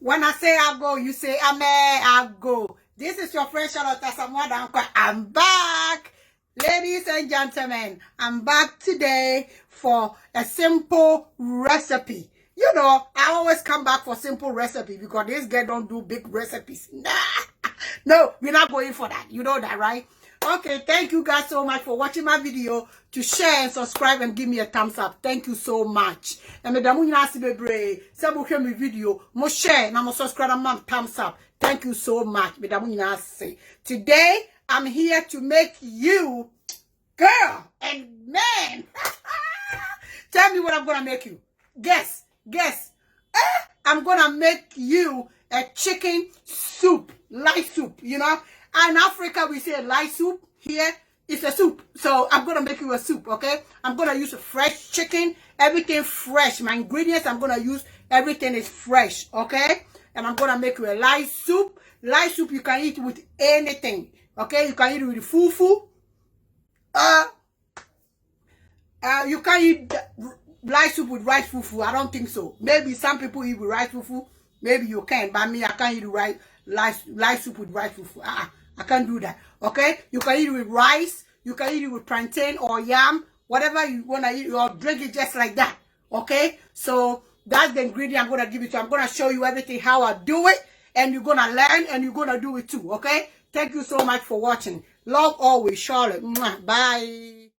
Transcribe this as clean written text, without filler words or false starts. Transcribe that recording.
When I say I go, you say Amen, I go. This is your friend Charlotte Asamoah. I'm back. Ladies and gentlemen, I'm back today for a simple recipe. You know, I always come back for simple recipe because this girl don't do big recipes. Nah. No, we're not going for that. You know that, right? Okay, thank you guys so much for watching my video. To share and subscribe and give me a thumbs up. Thank you so much. And me damu nyina sibebre. Se mo hwe me video, mo share na mo subscribe and thumbs up. Thank you so much. Me damu nyina say. Today I'm here to make you, girl and man. Tell me what I'm gonna make you. Guess. I'm gonna make you a chicken soup, light soup, you know. In Africa, we say light soup. Here, it's a soup. So I'm going to make you a soup, okay? I'm going to use a fresh chicken, everything fresh. My ingredients I'm going to use, everything is fresh, okay? And I'm going to make you a light soup. Light soup, you can eat with anything, okay? You can eat it with fufu. You can eat light soup with rice fufu. I don't think so. Maybe some people eat with rice fufu. Maybe you can, but me, I can't eat light soup with rice fufu. I can't do that. Okay? You can eat it with rice. You can eat it with plantain or yam. Whatever you want to eat, or drink it just like that. Okay? So, that's the ingredient I'm going to give you to. I'm going to show you everything, how I do it. And you're going to learn and you're going to do it too. Okay? Thank you so much for watching. Love always, Charlotte. Bye.